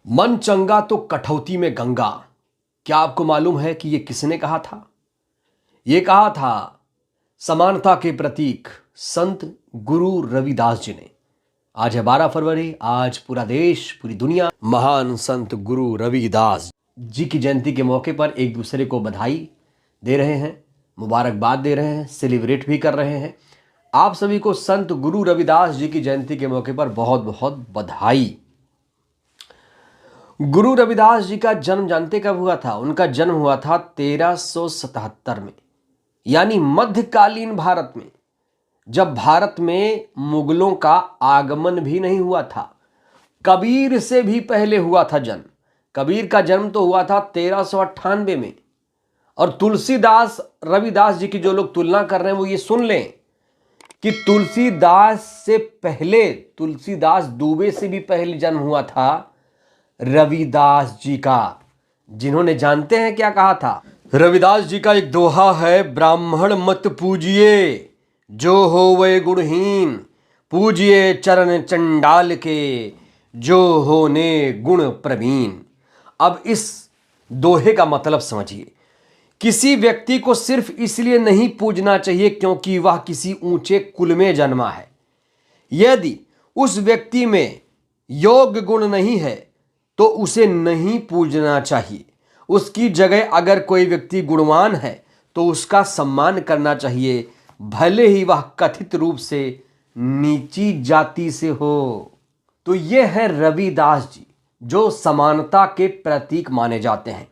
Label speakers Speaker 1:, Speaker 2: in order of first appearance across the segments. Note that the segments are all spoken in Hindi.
Speaker 1: मन चंगा तो कठौती में गंगा। क्या आपको मालूम है कि यह किसने कहा था? यह कहा था समानता के प्रतीक संत गुरु रविदास जी ने। आज है 12 फरवरी। आज पूरा देश, पूरी दुनिया महान संत गुरु रविदास जी की जयंती के मौके पर एक दूसरे को बधाई दे रहे हैं, मुबारकबाद दे रहे हैं, सेलिब्रेट भी कर रहे हैं। आप सभी को संत गुरु रविदास जी की जयंती के मौके पर बहुत बहुत बधाई। गुरु रविदास जी का जन्म जानते कब हुआ था? उनका जन्म हुआ था 1377 में, यानी मध्यकालीन भारत में, जब भारत में मुगलों का आगमन भी नहीं हुआ था। कबीर से भी पहले हुआ था जन्म। कबीर का जन्म तो हुआ था 1398 में। और तुलसीदास रविदास जी की जो लोग तुलना कर रहे हैं वो ये सुन लें कि तुलसीदास से पहले, तुलसीदास दुबे से भी पहले जन्म हुआ था रविदास जी का, जिन्होंने जानते हैं क्या कहा था? रविदास जी का एक दोहा है, ब्राह्मण मत पूजिए जो होवे गुणहीन, पूजिए चरण चंडाल के जो होने गुण प्रवीण। अब इस दोहे का मतलब समझिए। किसी व्यक्ति को सिर्फ इसलिए नहीं पूजना चाहिए क्योंकि वह किसी ऊंचे कुल में जन्मा है। यदि उस व्यक्ति में योग्य गुण नहीं है तो उसे नहीं पूजना चाहिए। उसकी जगह अगर कोई व्यक्ति गुणवान है तो उसका सम्मान करना चाहिए, भले ही वह कथित रूप से नीची जाति से हो। तो ये है रविदास जी, जो समानता के प्रतीक माने जाते हैं।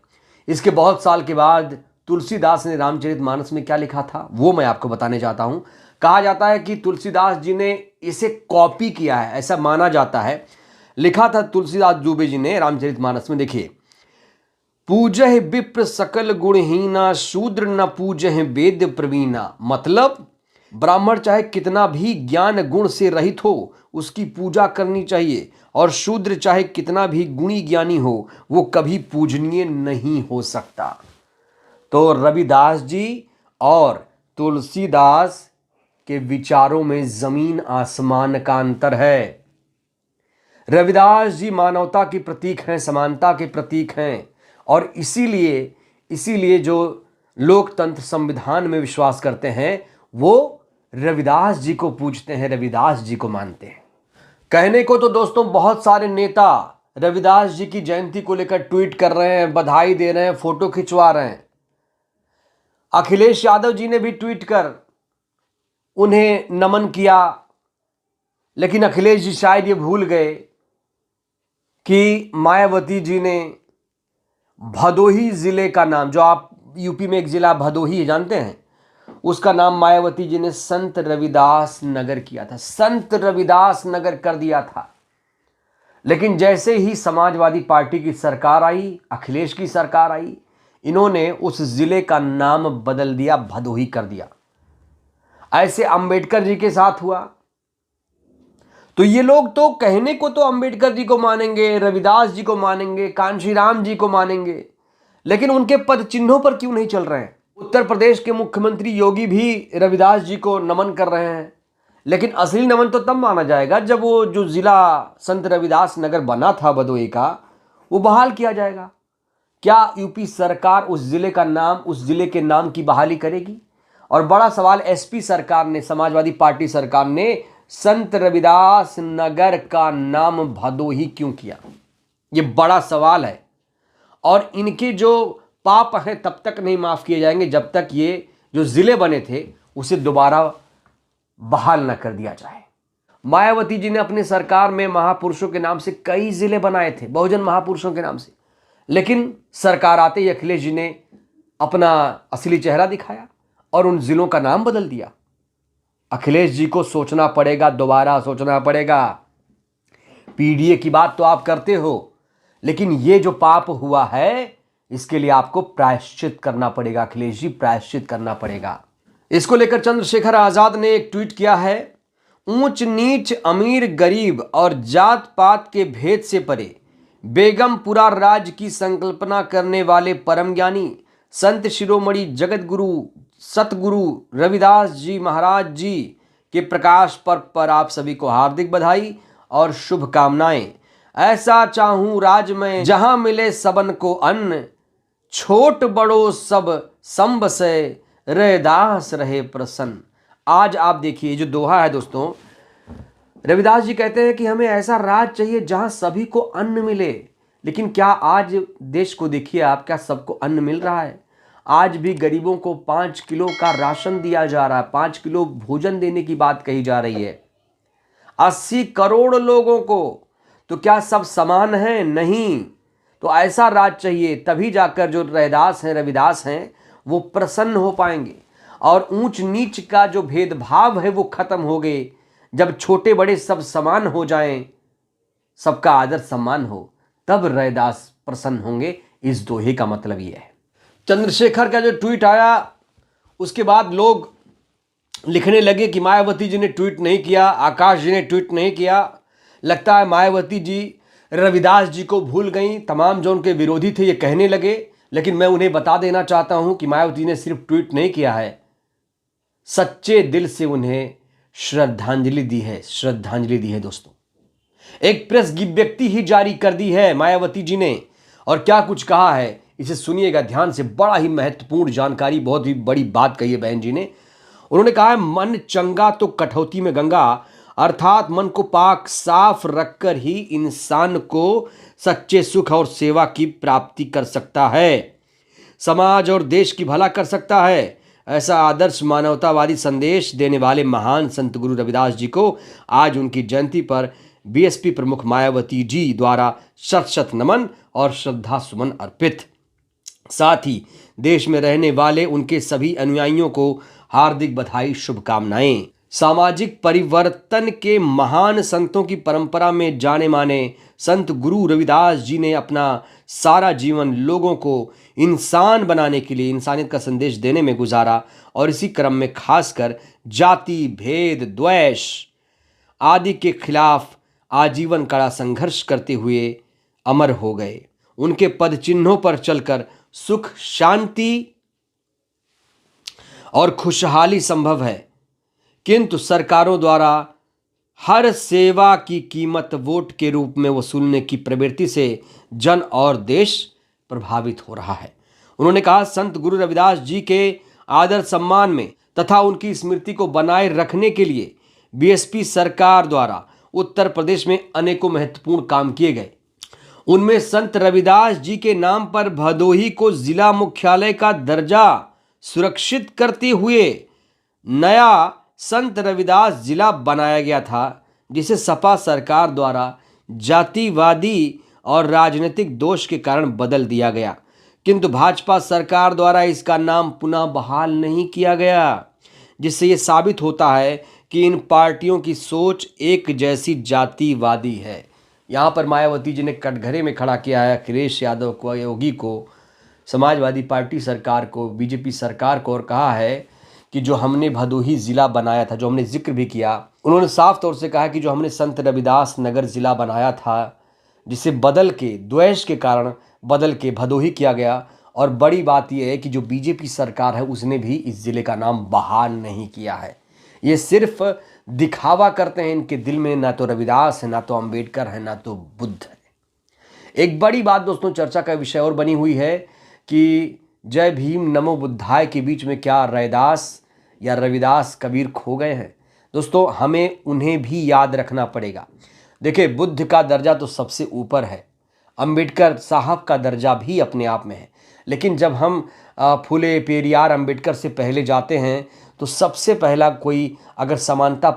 Speaker 1: इसके बहुत साल के बाद तुलसीदास ने रामचरितमानस में क्या लिखा था वो मैं आपको बताने जाता हूं। कहा जाता है कि तुलसीदास जी ने इसे कॉपी किया है, ऐसा माना जाता है। लिखा था तुलसीदास दुबे जी ने रामचरितमानस में, देखिए, पूजह विप्र सकल गुणहीना, शूद्र न पूजह वेद प्रवीणा। मतलब ब्राह्मण चाहे कितना भी ज्ञान गुण से रहित हो उसकी पूजा करनी चाहिए, और शूद्र चाहे कितना भी गुणी ज्ञानी हो वो कभी पूजनीय नहीं हो सकता। तो रविदास जी और तुलसीदास के विचारों में जमीन आसमान का अंतर है। रविदास जी मानवता के प्रतीक हैं, समानता के प्रतीक हैं, और इसीलिए जो लोकतंत्र संविधान में विश्वास करते हैं वो रविदास जी को पूजते हैं, रविदास जी को मानते हैं। कहने को तो दोस्तों बहुत सारे नेता रविदास जी की जयंती को लेकर ट्वीट कर रहे हैं, बधाई दे रहे हैं, फोटो खिंचवा रहे हैं। अखिलेश यादव जी ने भी ट्वीट कर उन्हें नमन किया, लेकिन अखिलेश जी शायद ये भूल गए कि मायावती जी ने भदोही जिले का नाम, जो आप यूपी में एक जिला भदोही है जानते हैं, उसका नाम मायावती जी ने संत रविदास नगर किया था, संत रविदास नगर कर दिया था। लेकिन जैसे ही समाजवादी पार्टी की सरकार आई, अखिलेश की सरकार आई, इन्होंने उस जिले का नाम बदल दिया, भदोही कर दिया। ऐसे अंबेडकर जी के साथ हुआ। तो ये लोग तो कहने को तो अंबेडकर जी को मानेंगे, रविदास जी को मानेंगे, कांशीराम जी को मानेंगे, लेकिन उनके पद चिन्हों पर क्यों नहीं चल रहे हैं? उत्तर प्रदेश के मुख्यमंत्री योगी भी रविदास जी को नमन कर रहे हैं, लेकिन असली नमन तो तब माना जाएगा जब वो जो जिला संत रविदास नगर बना था भदोही का, वो बहाल किया जाएगा। क्या यूपी सरकार उस जिले का नाम, उस जिले के नाम की बहाली करेगी? और बड़ा सवाल, एसपी सरकार ने, समाजवादी पार्टी सरकार ने संत रविदास नगर का नाम भदोही क्यों किया? ये बड़ा सवाल है। और इनके जो पाप हैं तब तक नहीं माफ किए जाएंगे जब तक ये जो जिले बने थे उसे दोबारा बहाल न कर दिया जाए। मायावती जी ने अपनी सरकार में महापुरुषों के नाम से कई जिले बनाए थे, बहुजन महापुरुषों के नाम से, लेकिन सरकार आते ही अखिलेश जी ने अपना असली चेहरा दिखाया और उन जिलों का नाम बदल दिया। अखिलेश जी को सोचना पड़ेगा, दोबारा सोचना पड़ेगा। पीडीए की बात तो आप करते हो, लेकिन ये जो पाप हुआ है इसके लिए आपको प्रायश्चित करना पड़ेगा। अखिलेश जी, प्रायश्चित करना पड़ेगा। इसको लेकर चंद्रशेखर आजाद ने एक ट्वीट किया है, ऊंच नीच, अमीर गरीब और जात पात के भेद से परे बेगमपुरा राज्य की संकल्पना करने वाले परम ज्ञानी संत शिरोमणि जगत गुरु सतगुरु रविदास जी महाराज जी के प्रकाश पर्व पर आप सभी को हार्दिक बधाई और शुभकामनाएं। ऐसा चाहूं राज में जहां मिले सबन को अन्न, छोट बड़ो सब संब से रैदास रहे प्रसन्न। आज आप देखिए जो दोहा है दोस्तों, रविदास जी कहते हैं कि हमें ऐसा राज चाहिए जहां सभी को अन्न मिले। लेकिन क्या आज देश को देखिए आप, क्या सबको अन्न मिल रहा है? आज भी गरीबों को 5 किलो का राशन दिया जा रहा है, 5 किलो भोजन देने की बात कही जा रही है 80 करोड़ लोगों को। तो क्या सब समान हैं? नहीं। तो ऐसा राज चाहिए, तभी जाकर जो रैदास हैं, रविदास हैं, वो प्रसन्न हो पाएंगे और ऊंच नीच का जो भेदभाव है वो खत्म हो गए। जब छोटे बड़े सब समान हो जाएं, सबका आदर सम्मान हो, तब रैदास प्रसन्न होंगे। इस दोहे का मतलब यह है। चंद्रशेखर का जो ट्वीट आया उसके बाद लोग लिखने लगे कि मायावती जी ने ट्वीट नहीं किया, आकाश जी ने ट्वीट नहीं किया। लगता है मायावती जी रविदास जी को भूल गई। तमाम जो उनके विरोधी थे ये कहने लगे। लेकिन मैं उन्हें बता देना चाहता हूं कि मायावती ने सिर्फ ट्वीट नहीं किया है, सच्चे दिल से उन्हें श्रद्धांजलि दी है, श्रद्धांजलि दी है दोस्तों। एक प्रेस विज्ञप्ति ही जारी कर दी है मायावती जी ने, और क्या कुछ कहा है इसे सुनिएगा ध्यान से। बड़ा ही महत्वपूर्ण जानकारी, बहुत ही बड़ी बात कही है बहन जी ने। उन्होंने कहा है, मन चंगा तो कठौती में गंगा, अर्थात मन को पाक साफ रखकर ही इंसान को सच्चे सुख और सेवा की प्राप्ति कर सकता है, समाज और देश की भला कर सकता है। ऐसा आदर्श मानवतावादी संदेश देने वाले महान संत गुरु रविदास जी को आज उनकी जयंती पर बीएसपी प्रमुख मायावती जी द्वारा शत शत नमन और श्रद्धा सुमन अर्पित। साथ ही देश में रहने वाले उनके सभी अनुयायियों को हार्दिक बधाई, शुभकामनाएं। सामाजिक परिवर्तन के महान संतों की परंपरा में जाने माने संत गुरु रविदास जी ने अपना सारा जीवन लोगों को इंसान बनाने के लिए, इंसानियत का संदेश देने में गुजारा, और इसी क्रम में खासकर जाति भेद द्वेष आदि के खिलाफ आजीवन कड़ा संघर्ष करते हुए अमर हो गए। उनके पद चिन्हों पर चलकर सुख, शांति और खुशहाली संभव है, किंतु सरकारों द्वारा हर सेवा की कीमत वोट के रूप में वसूलने की प्रवृत्ति से जन और देश प्रभावित हो रहा है। उन्होंने कहा, संत गुरु रविदास जी के आदर सम्मान में तथा उनकी स्मृति को बनाए रखने के लिए बीएसपी सरकार द्वारा उत्तर प्रदेश में अनेकों महत्वपूर्ण काम किए गए। उनमें संत रविदास जी के नाम पर भदोही को जिला मुख्यालय का दर्जा सुरक्षित करते हुए नया संत रविदास जिला बनाया गया था, जिसे सपा सरकार द्वारा जातिवादी और राजनीतिक दोष के कारण बदल दिया गया, किंतु भाजपा सरकार द्वारा इसका नाम पुनः बहाल नहीं किया गया, जिससे ये साबित होता है कि इन पार्टियों की सोच एक जैसी जातिवादी है। यहाँ पर मायावती जी ने कटघरे में खड़ा किया है अखिलेश यादव को, योगी को, समाजवादी पार्टी सरकार को, बीजेपी सरकार को, और कहा है कि जो हमने भदोही ज़िला बनाया था, जो हमने जिक्र भी किया, उन्होंने साफ तौर से कहा कि जो हमने संत रविदास नगर ज़िला बनाया था, जिसे बदल के द्वेष के कारण बदल के भदोही किया गया। और बड़ी बात यह है कि जो बीजेपी सरकार है उसने भी इस ज़िले का नाम बहाल नहीं किया है। ये सिर्फ दिखावा करते हैं, इनके दिल में ना तो रविदास है, ना तो अंबेडकर है, ना तो बुद्ध है। एक बड़ी बात दोस्तों चर्चा का विषय और बनी हुई है कि जय भीम नमो बुद्धाय के बीच में क्या रैदास या रविदास कबीर खो गए हैं? दोस्तों हमें उन्हें भी याद रखना पड़ेगा। देखिए, बुद्ध का दर्जा तो सबसे ऊपर है, अंबेडकर साहब का दर्जा भी अपने आप में है, लेकिन जब हम फुले पेरियार अंबेडकर से पहले जाते हैं तो सबसे पहला कोई अगर समानता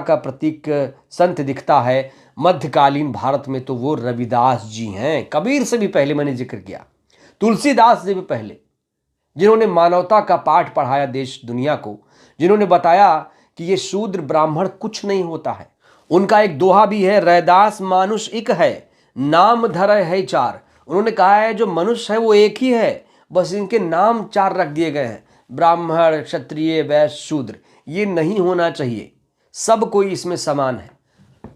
Speaker 1: का प्रतीक संत दिखता है मध्यकालीन भारत में तो वो रविदास जी हैं। कबीर से भी पहले मैंने जिक्र किया, तुलसीदास से भी पहले, जिन्होंने मानवता का पाठ पढ़ाया देश दुनिया को, जिन्होंने बताया कि ये शूद्र ब्राह्मण कुछ नहीं होता है। उनका एक दोहा भी है, रैदास मानुष एक है, नाम धरे है चार। उन्होंने कहा है जो मनुष्य है वो एक ही है, बस इनके नाम चार रख दिए गए हैं, ब्राह्मण, क्षत्रिय, वैश्य, शूद्र। ये नहीं होना चाहिए, सब कोई इसमें समान है।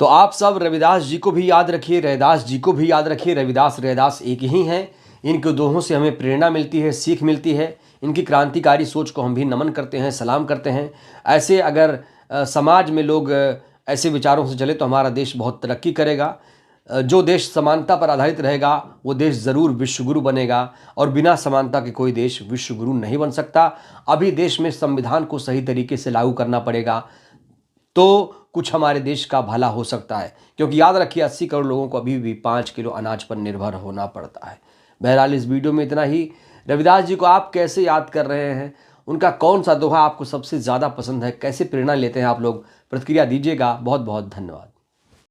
Speaker 1: तो आप सब रविदास जी को भी याद रखिए, रैदास जी को भी याद रखिए। रैदास एक ही हैं। इनके दोहों से हमें प्रेरणा मिलती है, सीख मिलती है। इनकी क्रांतिकारी सोच को हम भी नमन करते हैं, सलाम करते हैं। ऐसे अगर समाज में लोग ऐसे विचारों से चले तो हमारा देश बहुत तरक्की करेगा। जो देश समानता पर आधारित रहेगा वो देश ज़रूर विश्वगुरु बनेगा, और बिना समानता के कोई देश विश्वगुरु नहीं बन सकता। अभी देश में संविधान को सही तरीके से लागू करना पड़ेगा, तो कुछ हमारे देश का भला हो सकता है, क्योंकि याद रखिए 80 करोड़ लोगों को अभी भी 5 किलो अनाज पर निर्भर होना पड़ता है। बहरहाल इस वीडियो में इतना ही। रविदास जी को आप कैसे याद कर रहे हैं, उनका कौन सा दोहा आपको सबसे ज़्यादा पसंद है, कैसे प्रेरणा लेते हैं आप लोग, प्रतिक्रिया दीजिएगा। बहुत बहुत धन्यवाद।